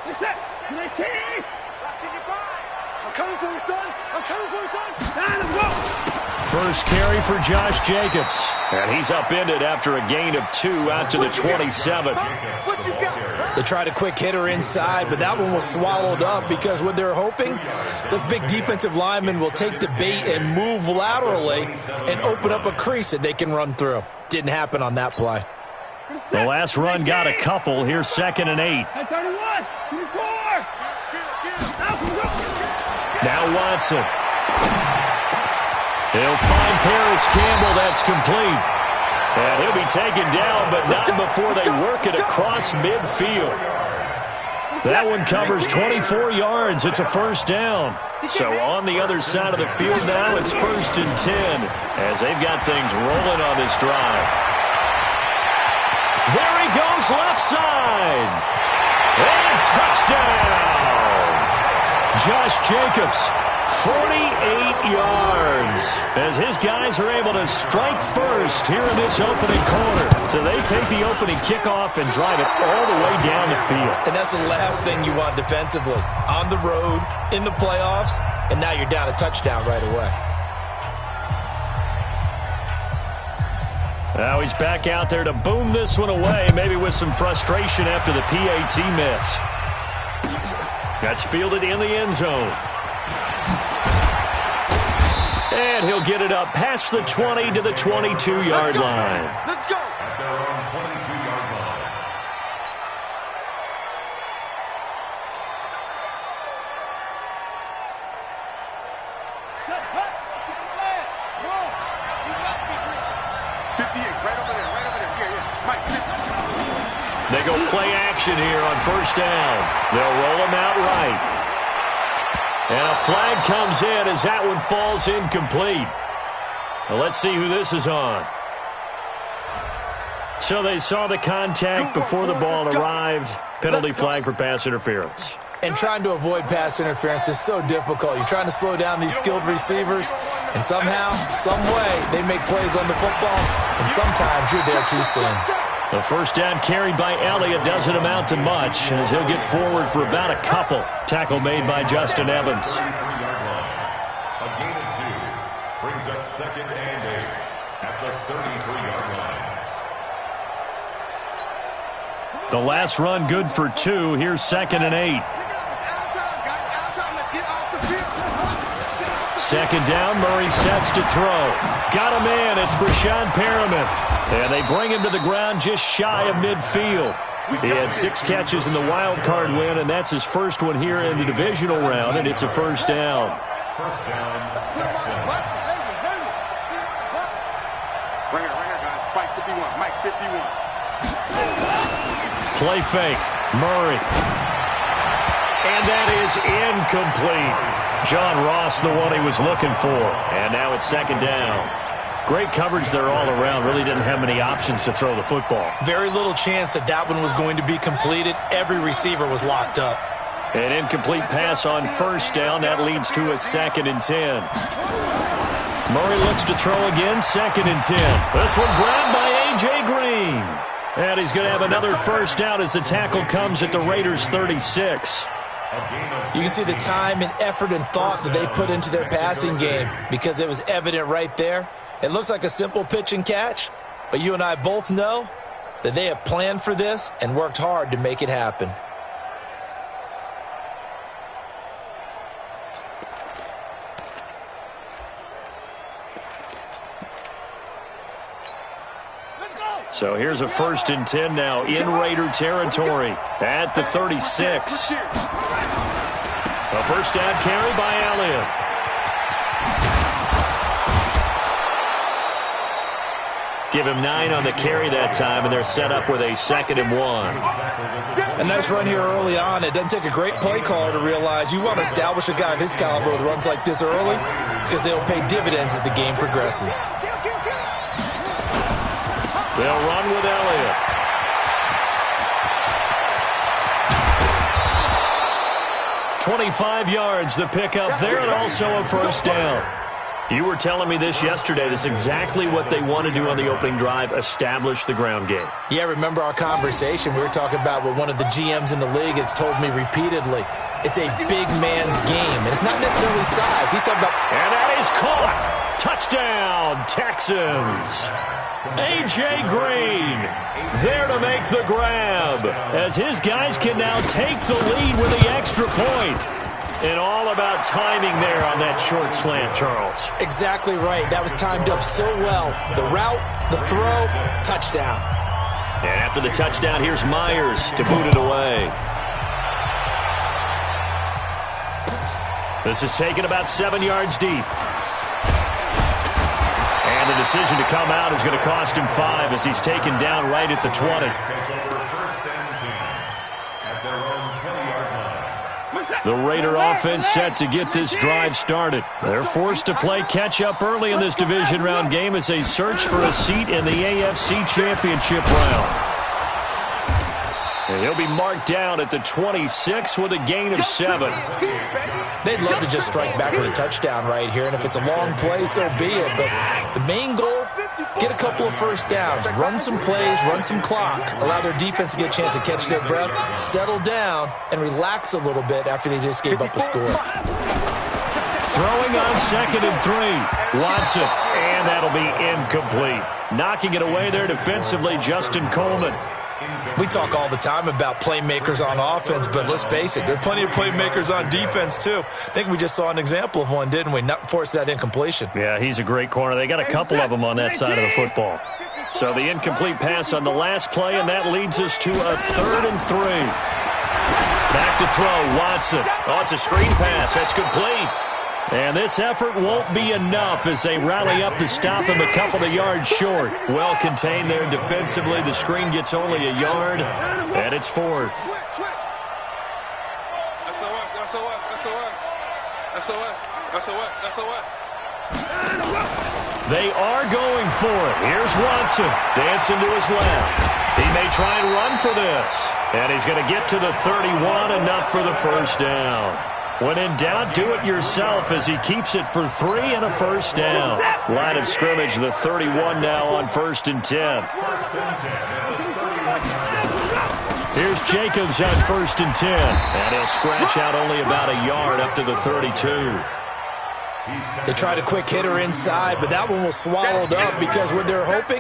Get set. 19. I'm coming for you, son. I'm coming for you, son. Now, let's go. First carry for Josh Jacobs. And he's upended after a gain of 2 out to the 27. What you got? They tried a quick hitter inside, but that one was swallowed up because what they're hoping, this big defensive lineman will take the bait and move laterally and open up a crease that they can run through. Didn't happen on that play. The last run got a couple. Here's 2nd and 8. 31, 24. Now Watson. He'll find Paris Campbell. That's complete. And he'll be taken down, but not before they work it across midfield. That one covers 24 yards. It's a first down. So on the other side of the field now, it's 1st and 10 as they've got things rolling on this drive. There he goes, left side. And touchdown. Josh Jacobs, 48 yards as his guys are able to strike first here in this opening quarter. So they take the opening kickoff and drive it all the way down the field. And that's the last thing you want defensively. On the road, in the playoffs, and now you're down a touchdown right away. Now he's back out there to boom this one away, maybe with some frustration after the PAT miss. That's fielded in the end zone. And he'll get it up past the 20 to the 22-yard line. Let's go. At their own 22-yard line. Set, hut. 58, right over there, right over there. Yeah. Mike, 50. They go play action here on first down. They'll roll him out right. And a flag comes in as that one falls incomplete. Well, let's see who this is on. So they saw the contact before the ball arrived. Penalty flag for pass interference. And trying to avoid pass interference is so difficult. You're trying to slow down these skilled receivers, and somehow, some way, they make plays on the football, and sometimes you're there too soon. The first down carried by Elliott doesn't amount to much as he'll get forward for about a couple. Tackle made by Justin Evans. A gain of 2 brings up 2nd and 8 at the 33-yard line. The last run good for 2. Here's 2nd and 8. Second down, Murray sets to throw. Got a man, it's Breshad Perriman. And they bring him to the ground just shy of midfield. He had 6 catches in the wild card win, and that's his first one here in the divisional round, and it's a first down. First down, Texans. Right here, guys. Mike 51, Mike 51. Play fake, Murray. And that is incomplete. John Ross, the one he was looking for. And now it's 2nd down. Great coverage there all around. Really didn't have many options to throw the football. Very little chance that that one was going to be completed. Every receiver was locked up. An incomplete pass on first down. That leads to a 2nd and 10. Murray looks to throw again. 2nd and 10. This one grabbed by A.J. Green. And he's going to have another first down as the tackle comes at the Raiders' 36. You can see the time and effort and thought that they put into their passing game because it was evident right there. It looks like a simple pitch and catch, but you and I both know that they have planned for this and worked hard to make it happen. So here's a 1st and 10 now in Raider territory at the 36. A first down carry by Elliott. Give him 9 on the carry that time, and they're set up with a 2nd and 1. A nice run here early on. It doesn't take a great play caller to realize you want to establish a guy of his caliber with runs like this early because they'll pay dividends as the game progresses. They'll run with Elliott. .25 yards the pickup there, and also a first down. You were telling me this yesterday. This is exactly what they want to do on the opening drive, establish the ground game. Yeah, remember our conversation? We were talking about what one of the GMs in the league has told me repeatedly. It's a big man's game, and it's not necessarily size. He's talking about... And that is caught. Touchdown, Texans. A.J. Green there to make the grab, as his guys can now take the lead with the extra point. And all about timing there on that short slant, Charles. Exactly right. That was timed up so well. The route, the throw, touchdown. And after the touchdown, here's Myers to boot it away. This is taken about 7 yards deep. And the decision to come out is going to cost him 5 as he's taken down right at the 20. The Raider offense set to get this drive started. They're forced to play catch-up early in this division round game as they search for a seat in the AFC Championship round. And he'll be marked down at the 26 with a gain of 7. They'd love to just strike back with a touchdown right here, and if it's a long play, so be it. But the main goal, get a couple of first downs, run some plays, run some clock, allow their defense to get a chance to catch their breath, settle down, and relax a little bit after they just gave up a score. Throwing on 2nd and 3. Watson, and that'll be incomplete. Knocking it away there defensively, Justin Coleman. We talk all the time about playmakers on offense, but let's face it, there are plenty of playmakers on defense, too. I think we just saw an example of one, didn't we? Not force that incompletion. Yeah, he's a great corner. They got a couple of them on that side of the football. So the incomplete pass on the last play, and that leads us to a 3rd and 3. Back to throw, Watson. Oh, it's a screen pass. That's complete. And this effort won't be enough as they rally up to stop him a couple of yards short. Well contained there defensively. The screen gets only a yard, and it's 4th. They are going for it. Here's Watson dancing to his left. He may try and run for this. And he's going to get to the 31, enough for the first down. When in doubt, do it yourself as he keeps it for 3 and a first down. Line of scrimmage, the 31 now on 1st and 10. Here's Jacobs on 1st and 10. And he'll scratch out only about a yard up to the 32. They tried a quick hitter inside, but that one was swallowed up because what they're hoping,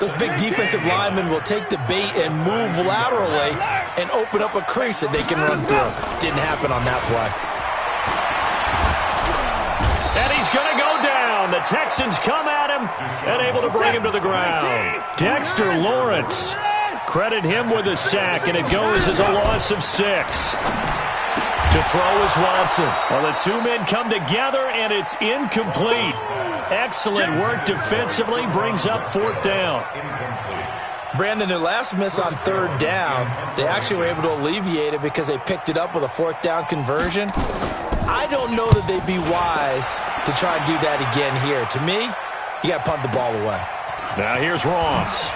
those big defensive linemen will take the bait and move laterally and open up a crease that they can run through. Didn't happen on that play. And he's going to go down. The Texans come at him and able to bring him to the ground. Dexter Lawrence, credit him with a sack, and it goes as a loss of 6. To throw is Watson. Well, the two men come together, and it's incomplete. Excellent work defensively, brings up 4th down. Brandon, their last miss on 3rd down, they actually were able to alleviate it because they picked it up with a 4th down conversion. I don't know that they'd be wise to try and do that again here. To me, you got to punt the ball away. Now here's Ross.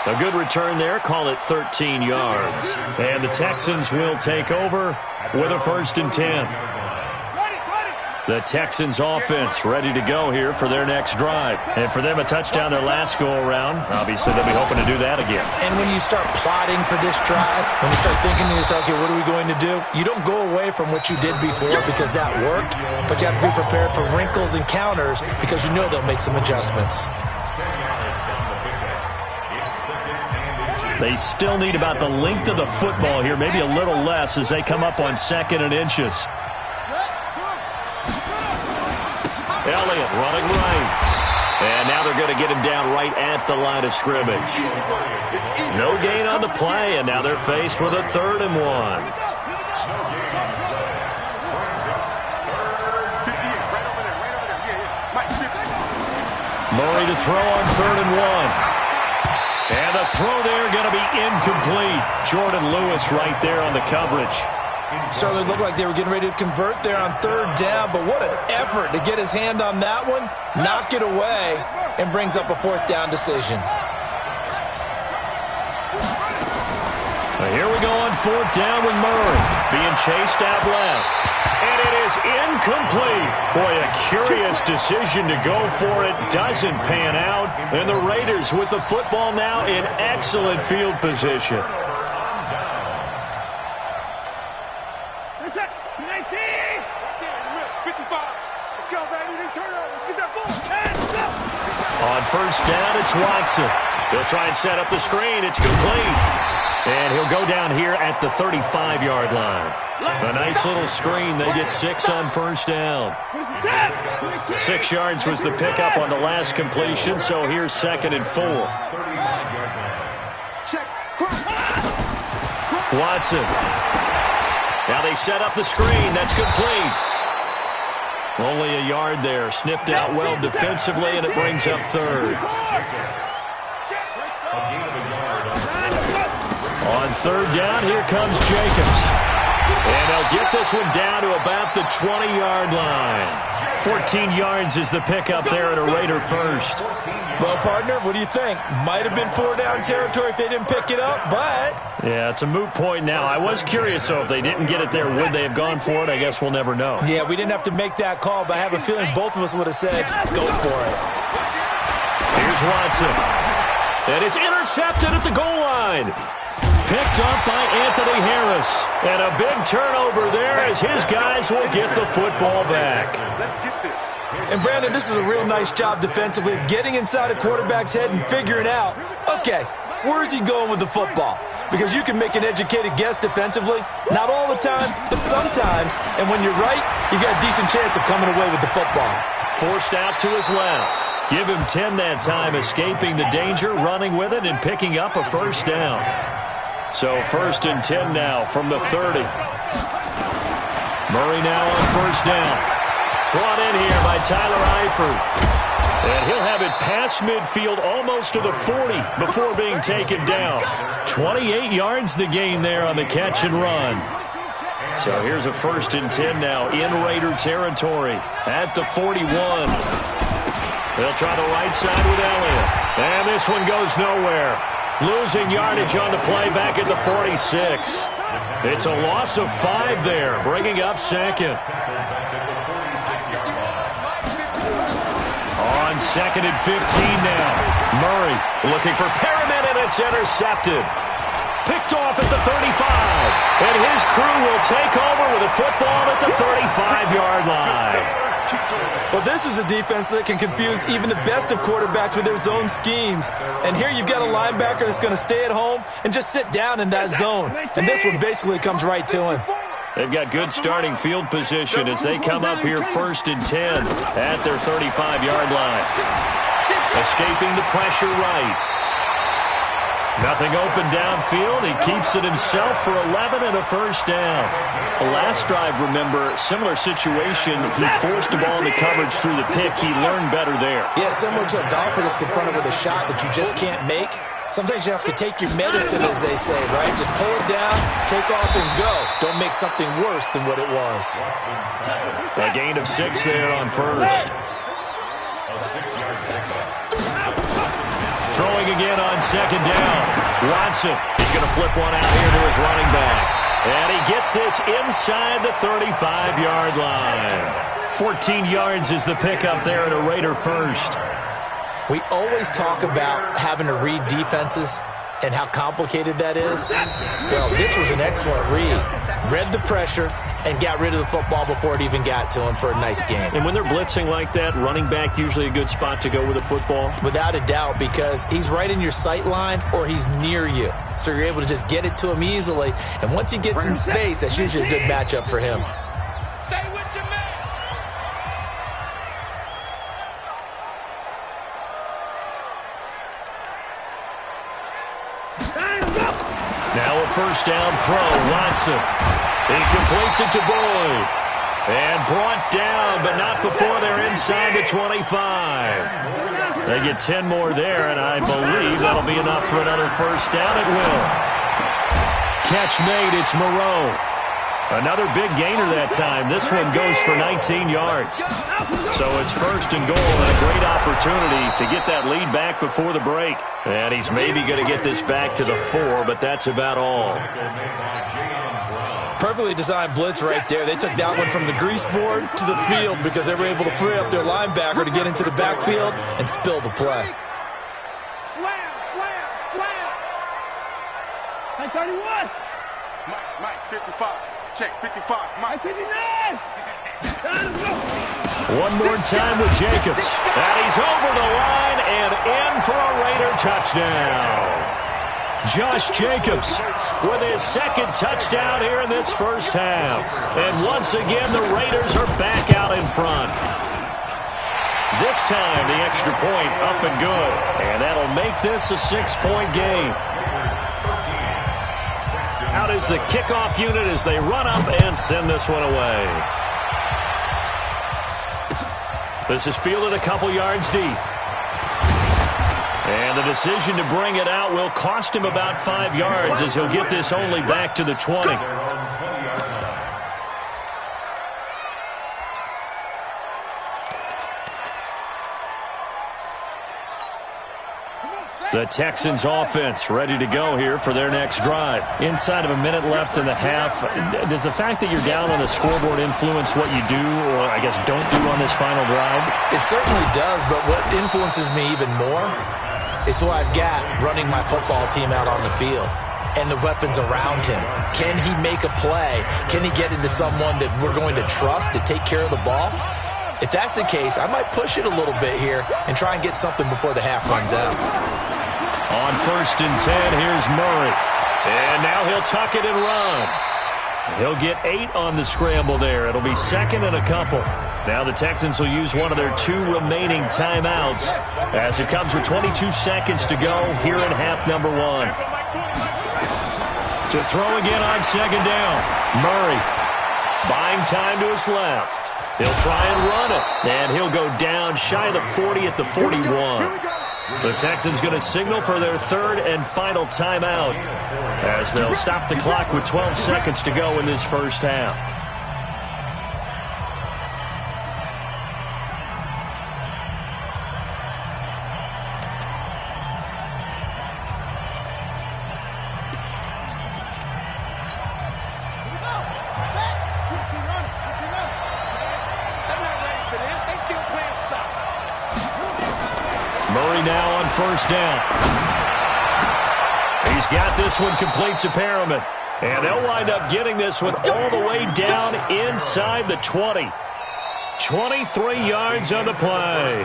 A good return there, call it 13 yards. And the Texans will take over with a 1st and 10. The Texans offense ready to go here for their next drive. And for them, a touchdown their last go-around. Obviously, they'll be hoping to do that again. And when you start plotting for this drive, when you start thinking to yourself, okay, what are we going to do? You don't go away from what you did before because that worked, but you have to be prepared for wrinkles and counters because you know they'll make some adjustments. They still need about the length of the football here, maybe a little less as they come up on 2nd and inches. Elliott running right. And now they're going to get him down right at the line of scrimmage. No gain on the play, and now they're faced with a 3rd and 1. Murray to throw on 3rd and 1. And the throw there going to be incomplete. Jordan Lewis right there on the coverage. Certainly looked like they were getting ready to convert there on 3rd down, but what an effort to get his hand on that one, knock it away, and brings up a 4th down decision. Here we go on fourth down with Murray. Being chased out left. And it is incomplete. Boy, a curious decision to go for it. Doesn't pan out. And the Raiders with the football now in excellent field position. That's it. 19. 55. Let's go, baby. They turn over. Get that ball. Hands up. On first down, it's Watson. He'll try and set up the screen. It's complete. And he'll go down here at the 35-yard line. A nice little screen. They get 6 on first down. 6 yards was the pickup on the last completion, so here's 2nd and 4. Watson. Now they set up the screen. That's complete. Only a yard there. Sniffed out well defensively, and it brings up 3rd. On 3rd down, here comes Jacobs. And they'll get this one down to about the 20-yard line. 14 yards is the pickup there at a Raider first. Well, partner, what do you think? Might have been 4-down territory if they didn't pick it up, but... Yeah, it's a moot point now. I was curious, though, if they didn't get it there, would they have gone for it? I guess we'll never know. Yeah, we didn't have to make that call, but I have a feeling both of us would have said, go for it. Here's Watson. And it's intercepted at the goal line. Picked up by Anthony Harris. And a big turnover there as his guys will get the football back. Let's get this. And, Brandon, this is a real nice job defensively of getting inside a quarterback's head and figuring out, okay, where's he going with the football? Because you can make an educated guess defensively. Not all the time, but sometimes. And when you're right, you got a decent chance of coming away with the football. Forced out to his left. Give him 10 that time, escaping the danger, running with it, and picking up a first down. So 1st and 10 now from the 30. Murray now on first down. Brought in here by Tyler Eifert. And he'll have it past midfield almost to the 40 before being taken down. 28 yards the gain there on the catch and run. So here's a 1st and 10 now in Raider territory at the 41. They'll try the right side with Elliott. And this one goes nowhere. Losing yardage on the play back at the 46. It's a loss of 5 there, bringing up 2nd. On 2nd and 15 now. Murray looking for Perriman, and it's intercepted. Picked off at the 35. And his crew will take over with a football at the 35-yard line. Well, this is a defense that can confuse even the best of quarterbacks with their zone schemes. And here you've got a linebacker that's going to stay at home and just sit down in that zone. And this one basically comes right to him. They've got good starting field position as they come up here 1st and 10 at their 35-yard line. Escaping the pressure right. Nothing open downfield. He keeps it himself for 11 and a first down. The last drive, remember, similar situation. He forced the ball into coverage through the pick. He learned better there. Yeah, similar to a golfer that's confronted with a shot that you just can't make. Sometimes you have to take your medicine, as they say, right? Just pull it down, take off, and go. Don't make something worse than what it was. A gain of 6 there on first. Throwing again on 2nd down. Watson, he's going to flip one out here to his running back. And he gets this inside the 35-yard line. 14 yards is the pickup there at a Raider first. We always talk about having to read defenses and how complicated that is. Well, this was an excellent read. Read the pressure and got rid of the football before it even got to him for a nice game. And when they're blitzing like that, running back usually a good spot to go with the football? Without a doubt, because he's right in your sight line or he's near you. So you're able to just get it to him easily. And once he gets in space, that's usually a good matchup for him. Stay with your man. Now a first down throw. Watson. He completes it to Boyd. And brought down, but not before they're inside the 25. They get 10 more there, and I believe that'll be enough for another first down. It will. Catch made. It's Moreau. Another big gainer that time. This one goes for 19 yards. So it's first and goal and a great opportunity to get that lead back before the break. And he's maybe going to get this back to the 4, but that's about all. Perfectly designed blitz right there. They took that one from the grease board to the field because they were able to free up their linebacker to get into the backfield and spill the play. Slam, slam, slam. Mike 31. Mike 55. Check 55. Mike 59. One more time with Jacobs. And he's over the line and in for a Raider touchdown. Josh Jacobs with his second touchdown here in this first half. And once again, the Raiders are back out in front. This time, the extra point up and good. And that'll make this a 6-point game. Out is the kickoff unit as they run up and send this one away. This is fielded a couple yards deep. And the decision to bring it out will cost him about 5 yards as he'll get this only back to the 20. The Texans offense ready to go here for their next drive. Inside of a minute left in the half, does the fact that you're down on the scoreboard influence what you do, or I guess don't do on this final drive? It certainly does, but what influences me even more is who I've got running my football team out on the field and the weapons around him. Can he make a play? Can he get into someone that we're going to trust to take care of the ball? If that's the case, I might push it a little bit here and try and get something before the half runs out. On 1st and 10, here's Murray. And now he'll tuck it and run. He'll get 8 on the scramble there. It'll be second and a couple. Now the Texans will use one of their 2 remaining timeouts as it comes with 22 seconds to go here in half number 1. To throw again on second down. Murray buying time to his left. He'll try and run it, and he'll go down shy of the 40 at the 41. The Texans going to signal for their 3rd and final timeout as they'll stop the clock with 12 seconds to go in this first half. Murray now on 1st down. He's got this one complete to Perriman. And they'll wind up getting this one all the way down inside the 20. 23 yards on the play.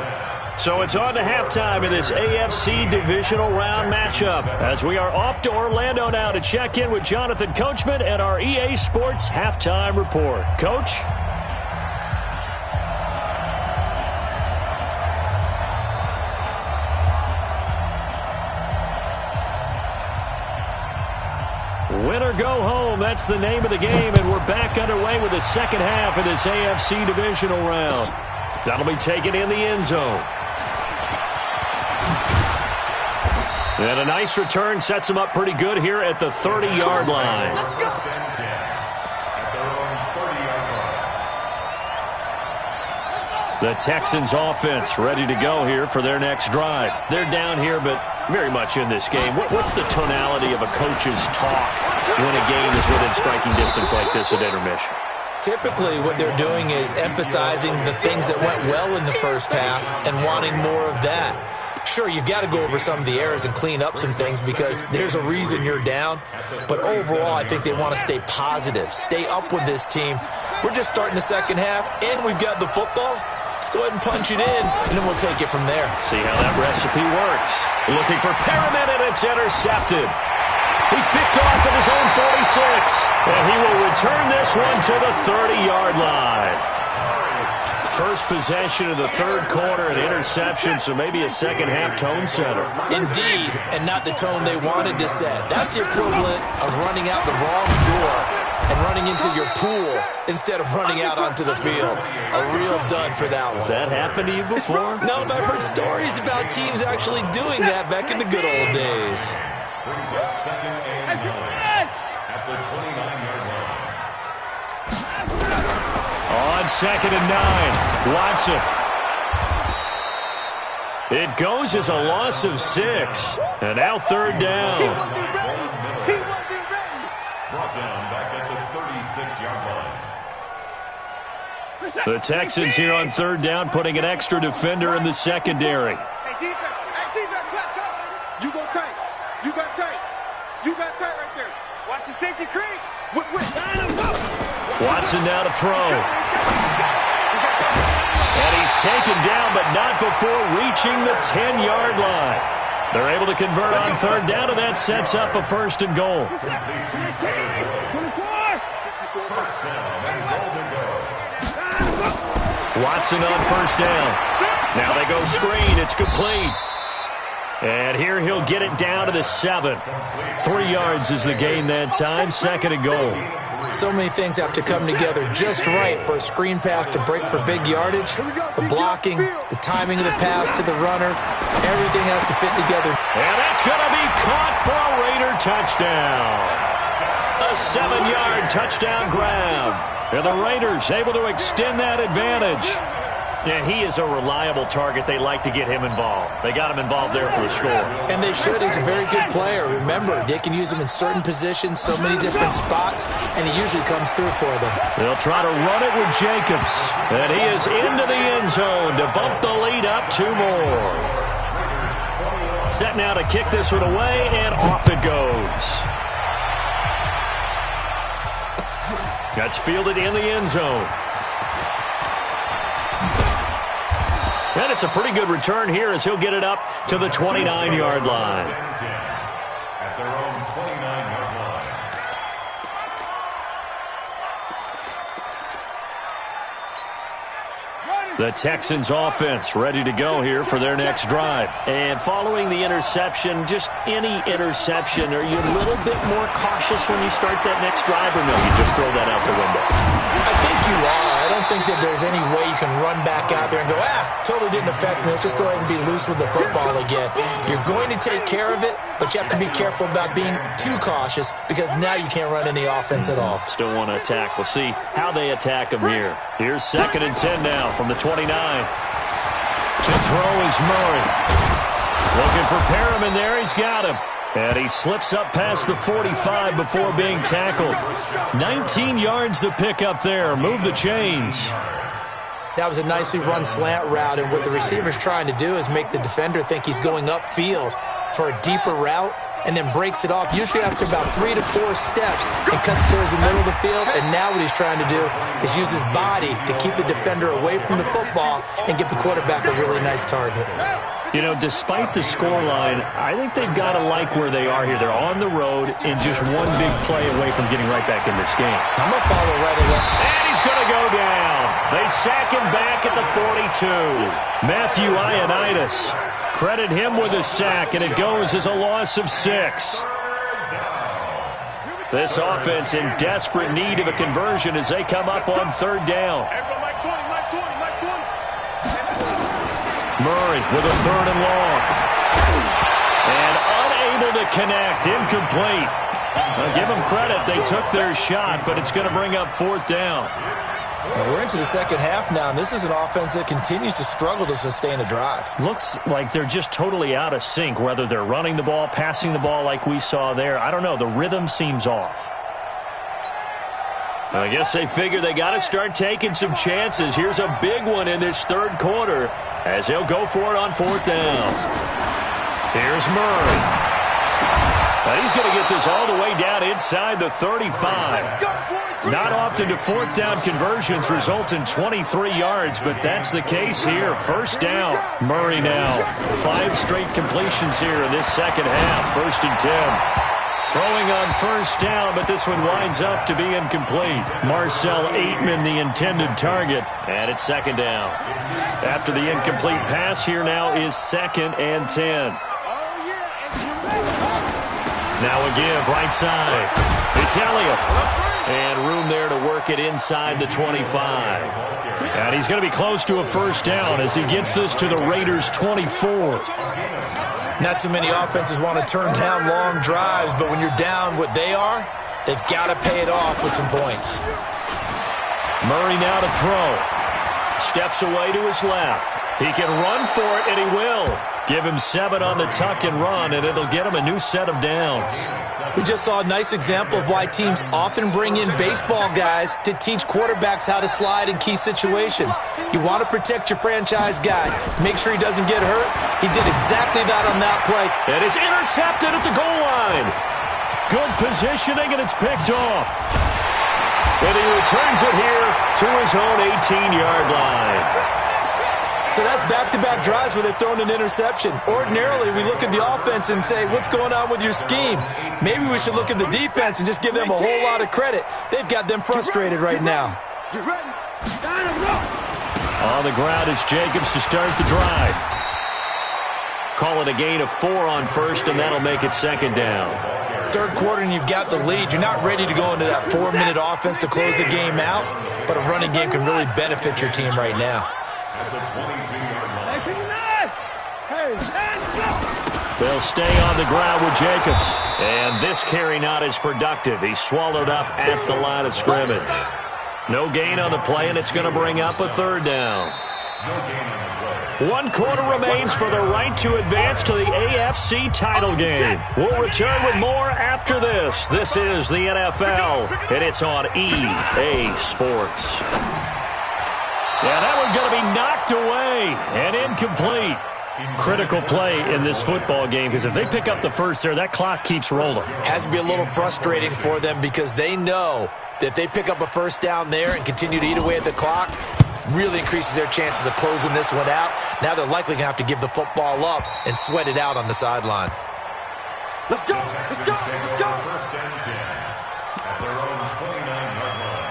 So it's on to halftime in this AFC divisional round matchup as we are off to Orlando now to check in with Jonathan Coachman and our EA Sports halftime report. Coach? Win or go home, that's the name of the game, and we're back underway with the second half of this AFC divisional round. That'll be taken in the end zone. And a nice return sets them up pretty good here at the 30-yard line. The Texans offense ready to go here for their next drive. They're down here, but very much in this game. What's the tonality of a coach's talk when a game is within striking distance like this at intermission? Typically, what they're doing is emphasizing the things that went well in the first half and wanting more of that. Sure, you've got to go over some of the errors and clean up some things because there's a reason you're down. But overall, I think they want to stay positive, stay up with this team. We're just starting the second half, and we've got the football. Let's go ahead and punch it in, and then we'll take it from there. See how that recipe works. Looking for Perriman, and it's intercepted. He's picked off at his own 46, and he will return this one to the 30-yard line. First possession of the third quarter, an interception, so maybe a second-half tone setter. Indeed, and not the tone they wanted to set. That's the equivalent of running out the wrong door and running into your pool instead of running out onto the field. A real dud for that one. Has that happened to you before? No, but I've heard stories about teams actually doing that back in the good old days. Brings up second and 9 at the 29-yard line. On 2nd and 9, Watson. It goes as a loss of 6. And now 3rd down. He wasn't ready. Brought down back at the 36-yard line. The Texans here on 3rd down, putting an extra defender in the secondary. Hey, defense, let's go. You go tight. You got tight. You got tight right there. Watch the safety creep. Line him up. Watson now to throw. And he's taken down, but not before reaching the 10-yard line. They're able to convert on 3rd down, and that sets up a 1st and goal. First down and Golden Goal. Watson on 1st down. Now they go screen. It's complete. And here he'll get it down to the 7. 3 yards is the gain that time. 2nd and goal. So many things have to come together just right for a screen pass to break for big yardage. The blocking, the timing of the pass to the runner, everything has to fit together. And that's going to be caught for a Raider touchdown. A 7-yard touchdown grab. And the Raiders able to extend that advantage. And he is a reliable target. They like to get him involved. They got him involved there for the score. And they should. He's a very good player. Remember, they can use him in certain positions, so many different spots, and he usually comes through for them. They'll try to run it with Jacobs. And he is into the end zone to bump the lead up 2 more. Set now to kick this one away, and off it goes. That's fielded in the end zone. And it's a pretty good return here as he'll get it up to the 29-yard line. At their own 29-yard line. The Texans offense ready to go here for their next drive. And following the interception, just any interception, are you a little bit more cautious when you start that next drive, or no, you just throw that out the window? I think you are. I don't think that there's any way you can run back out there and go, totally didn't affect me. Let's just go ahead and be loose with the football again. You're going to take care of it, but you have to be careful about being too cautious because now you can't run any offense at all. Still want to attack. We'll see how they attack him here. Here's 2nd and 10 now from the 29. To throw is Murray. Looking for Perriman there. He's got him. And he slips up past the 45 before being tackled. 19 yards to pick up there. Move the chains. That was a nicely run slant route, and what the receiver's trying to do is make the defender think he's going upfield for a deeper route and then breaks it off, usually after about 3 to 4 steps, and cuts towards the middle of the field. And now what he's trying to do is use his body to keep the defender away from the football and give the quarterback a really nice target. You know, despite the scoreline, I think they've got to like where they are here. They're on the road and just one big play away from getting right back in this game. I'm going to follow right along. And he's going to go down. They sack him back at the 42. Matthew Ioannidis. Credit him with a sack, and it goes as a loss of 6. This offense in desperate need of a conversion as they come up on 3rd down. Murray with a 3rd and long. And unable to connect. Incomplete. I'll give them credit. They took their shot, but it's going to bring up 4th down. And we're into the second half now, and this is an offense that continues to struggle to sustain a drive. Looks like they're just totally out of sync, whether they're running the ball, passing the ball like we saw there. I don't know. The rhythm seems off. I guess they figure they got to start taking some chances. Here's a big one in this 3rd quarter as he'll go for it on 4th down. Here's Murray. And he's going to get this all the way down inside the 35. Not often do 4th down conversions result in 23 yards, but that's the case here. 1st down. Murray now. 5 straight completions here in this second half. 1st and 10. Throwing on 1st down, but this one winds up to be incomplete. Marcel Aitman, the intended target, and it's 2nd down. After the incomplete pass, here now is 2nd and 10. Now a give, right side. Italia. And room there to work it inside the 25. And he's going to be close to a 1st down as he gets this to the Raiders' 24. Not too many offenses want to turn down long drives, but when you're down what they are, they've got to pay it off with some points. Murray now to throw. Steps away to his left. He can run for it, and he will. Give him 7 on the tuck and run, and it'll get him a new set of downs. We just saw a nice example of why teams often bring in baseball guys to teach quarterbacks how to slide in key situations. You want to protect your franchise guy. Make sure he doesn't get hurt. He did exactly that on that play. And it's intercepted at the goal line. Good positioning, and it's picked off. And he returns it here to his own 18-yard line. So that's back-to-back drives where they've thrown an interception. Ordinarily, we look at the offense and say, what's going on with your scheme? Maybe we should look at the defense and just give them a whole lot of credit. They've got them frustrated right now. On the ground, it's Jacobs to start the drive. Call it a gain of 4 on first, and that'll make it second down. Third quarter and you've got the lead. You're not ready to go into that 4-minute offense to close the game out, but a running game can really benefit your team right now. At the 22-yard line. They'll stay on the ground with Jacobs. And this carry not as productive. He's swallowed up at the line of scrimmage. No gain on the play, and it's going to bring up a third down. No gain on the play. 1 quarter remains for the right to advance to the AFC title game. We'll return with more after this. This is the NFL, and it's on EA Sports. Yeah, that one's going to be knocked away and incomplete. Critical play in this football game because if they pick up the first there, that clock keeps rolling. Has to be a little frustrating for them because they know that if they pick up a first down there and continue to eat away at the clock, really increases their chances of closing this one out. Now they're likely going to have to give the football up and sweat it out on the sideline. Let's go! Let's go! Let's go! First and 10 at their own 29-yard line.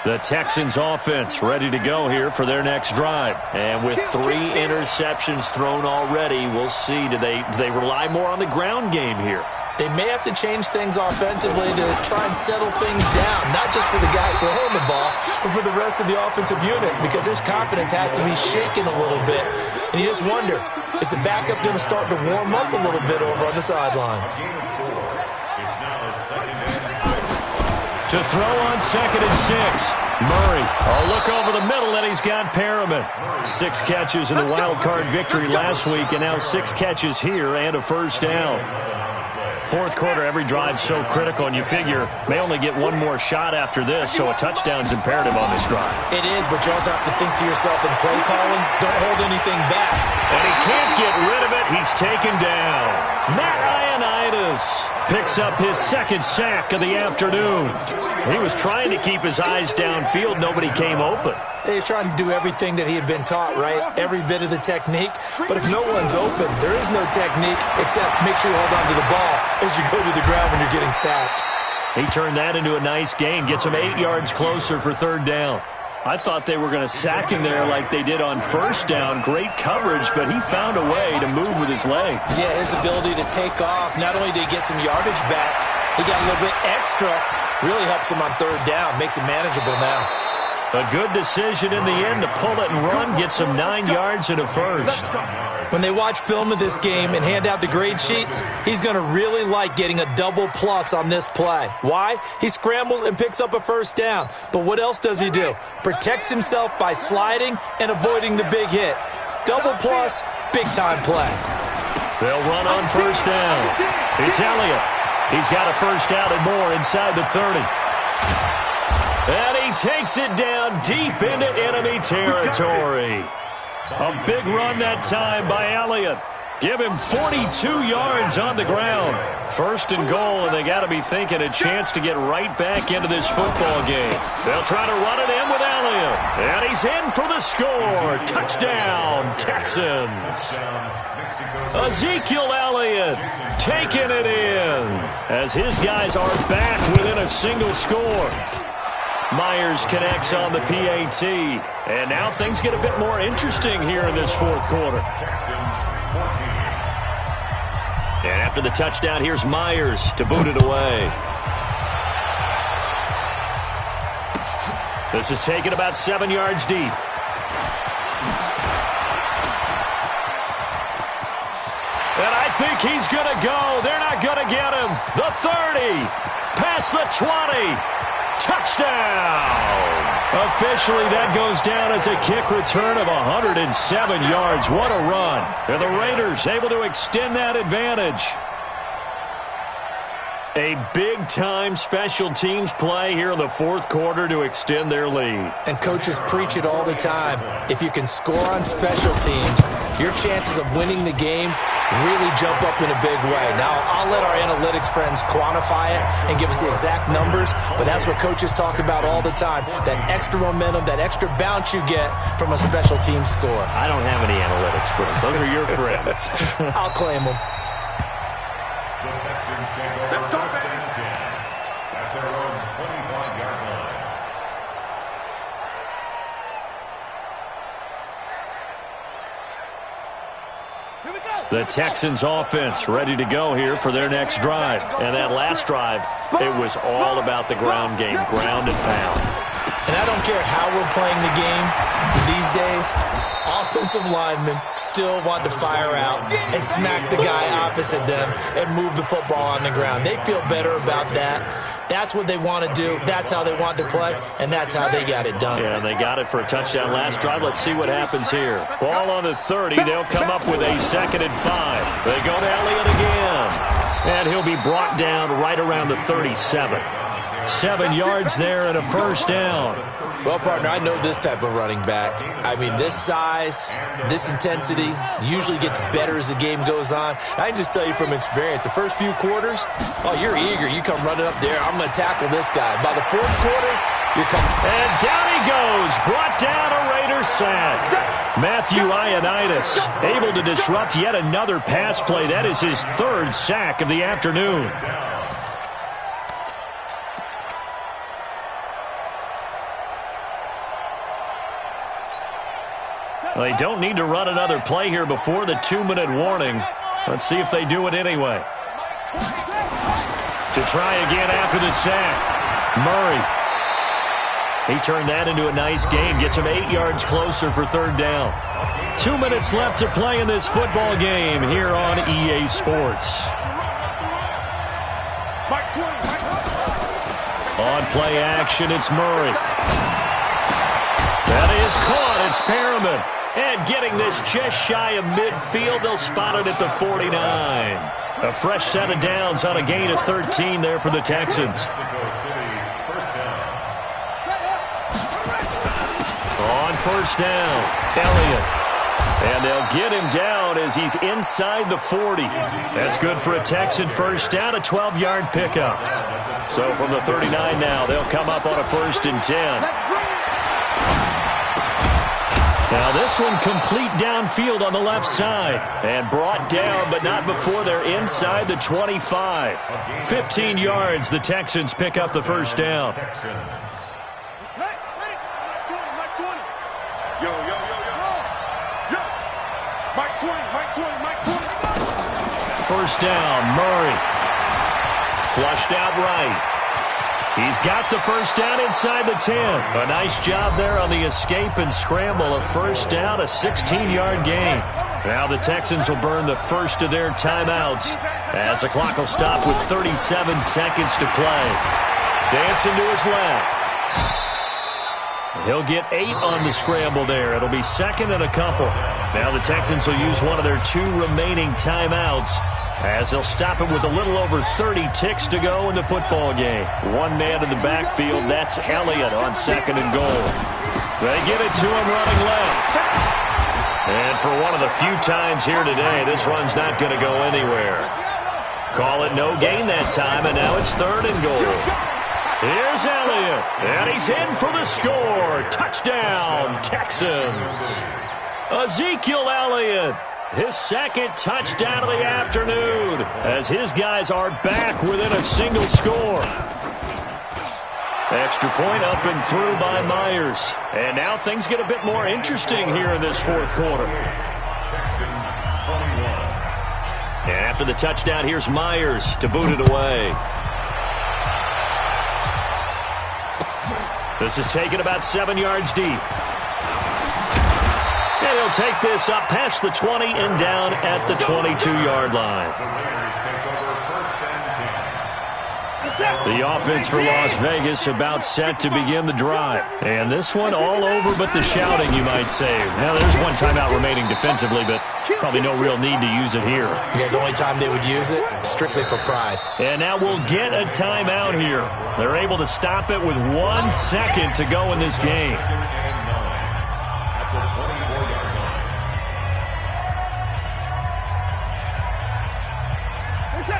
The Texans offense ready to go here for their next drive. And with 3 interceptions thrown already, we'll see. Do they rely more on the ground game here? They may have to change things offensively to try and settle things down, not just for the guy throwing the ball, but for the rest of the offensive unit, because their confidence has to be shaken a little bit. And you just wonder, is the backup going to start to warm up a little bit over on the sideline? It's now second and 6. To throw on 2nd and 6. Murray, a look over the middle, and he's got Perriman. 6 catches in the wild card victory last week, and now 6 catches here and a first down. Fourth quarter, every drive's so critical, and you figure may only get one more shot after this, so a touchdown's imperative on this drive. It is, but you also have to think to yourself in play calling, don't hold anything back. And he can't get rid of it. He's taken down. Matt Ioannidis picks up his 2nd sack of the afternoon. He was trying to keep his eyes downfield. Nobody came open. He's trying to do everything that he had been taught, right? Every bit of the technique. But if no one's open, there is no technique except make sure you hold on to the ball as you go to the ground when you're getting sacked. He turned that into a nice gain, gets him 8 yards closer for third down. I thought they were going to sack him there like they did on first down. Great coverage, but he found a way to move with his legs. Yeah, his ability to take off, not only did he get some yardage back, he got a little bit extra. Really helps him on third down, makes it manageable now. A good decision in the end to pull it and run, gets him 9 yards and a first. When they watch film of this game and hand out the grade sheets, he's going to really like getting a double plus on this play. Why? He scrambles and picks up a first down. But what else does he do? Protects himself by sliding and avoiding the big hit. Double plus, big-time play. They'll run on first down. It's Elliott. He's got a first down and more inside the 30. And he takes it down deep into enemy territory. A big run that time by Elliott. Give him 42 yards on the ground. First and goal, and they got to be thinking a chance to get right back into this football game. They'll try to run it in with Elliott. And he's in for the score. Touchdown, Texans. Ezekiel Elliott taking it in as his guys are back within a single score. Myers connects on the PAT. And now things get a bit more interesting here in this fourth quarter. And after the touchdown, here's Myers to boot it away. This is taken about 7 yards deep. And I think he's going to go. They're not going to get him. The 30, past the 20. touchdown! Officially, that goes down as a kick return of 107 yards. What a run. And the Raiders able to extend that advantage. A big-time special teams play here in the fourth quarter to extend their lead. And coaches preach it all the time. If you can score on special teams, your chances of winning the game really jump up in a big way. Now, I'll let our analytics friends quantify it and give us the exact numbers, but that's what coaches talk about all the time, that extra momentum, that extra bounce you get from a special team score. I don't have any analytics friends. Those are your friends. I'll claim them. The Texans take over first and 10 at their own 25-yard line. Here we go. The Texans offense ready to go here for their next drive. And that last drive, it was all about the ground game, ground and pound. And I don't care how we're playing the game these days, offensive linemen still want to fire out and smack the guy opposite them and move the football on the ground. They feel better about that. That's what they want to do. That's how they want to play, and that's how they got it done. Yeah, they got it for a touchdown last drive. Let's see what happens here. Ball on the 30. They'll come up with a 2nd and 5. They go to Elliott again. And he'll be brought down right around the 37. 7 yards there and a first down. Well, partner, I know this type of running back. I mean, this size, this intensity usually gets better as the game goes on. I can just tell you from experience, the first few quarters, oh, you're eager. You come running up there. I'm going to tackle this guy. By the fourth quarter, you're coming. And down he goes. Brought down a Raiders sack. Matthew Ioannidis able to disrupt yet another pass play. That is his 3rd sack of the afternoon. They don't need to run another play here before the 2-minute warning. Let's see if they do it anyway. To try again after the sack. Murray. He turned that into a nice gain. Gets him 8 yards closer for 3rd down. 2 minutes left to play in this football game here on EA Sports. On play action, it's Murray. That is caught. It's Perriman. And getting this just shy of midfield, they'll spot it at the 49. A fresh set of downs on a gain of 13 there for the Texans. On first down, Elliott. And they'll get him down as he's inside the 40. That's good for a Texan first down, a 12-yard pickup. So from the 39 now, they'll come up on a 1st and 10. Now this one complete downfield on the left side. And brought down, but not before they're inside the 25. 15 yards, the Texans pick up the first down. First down, Murray. Flushed out right. He's got the first down inside the 10. A nice job there on the escape and scramble. A first down, a 16-yard gain. Now the Texans will burn the first of their timeouts as the clock will stop with 37 seconds to play. Dancing to his left. He'll get 8 on the scramble there. It'll be 2nd and a couple. Now the Texans will use one of their 2 remaining timeouts as they'll stop it with a little over 30 ticks to go in the football game. One man in the backfield, that's Elliott on 2nd and goal. They get it to him running left. And for one of the few times here today, this run's not going to go anywhere. Call it no gain that time, and now it's 3rd and goal. Here's Elliott, and he's in for the score. Touchdown, Texans. Ezekiel Elliott, his 2nd touchdown of the afternoon, as his guys are back within a single score. Extra point up and through by Myers. And now things get a bit more interesting here in this 4th quarter. And after the touchdown, here's Myers to boot it away. This is taken about 7 yards deep. And he'll take this up past the 20 and down at the 22-yard line. The offense for Las Vegas about set to begin the drive. And this one all over but the shouting, you might say. Now, there's one timeout remaining defensively, but probably no real need to use it here. Yeah, the only time they would use it, strictly for pride. And now we'll get a timeout here. They're able to stop it with 1 second to go in this game.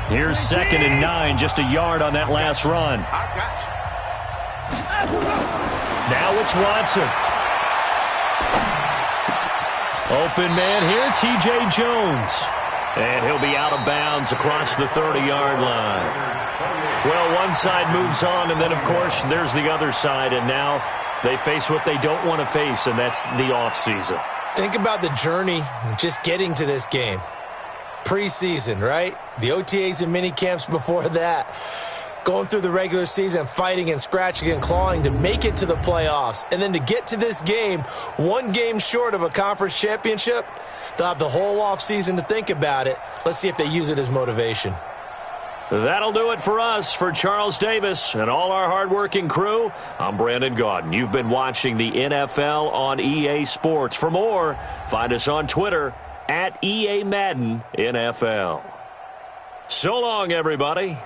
Here's 2nd and 9, just a yard on that last run. Now it's Watson. Open man here, T.J. Jones. And he'll be out of bounds across the 30-yard line. Well, one side moves on, and then, of course, there's the other side. And now they face what they don't want to face, and that's the offseason. Think about the journey just getting to this game. Preseason, right? The OTAs and mini camps before that. Going through the regular season, fighting and scratching and clawing to make it to the playoffs. And then to get to this game, 1 game short of a conference championship, they'll have the whole offseason to think about it. Let's see if they use it as motivation. That'll do it for us. For Charles Davis and all our hardworking crew, I'm Brandon Gaudin. You've been watching the NFL on EA Sports. For more, find us on Twitter @EA Madden NFL. So long, everybody.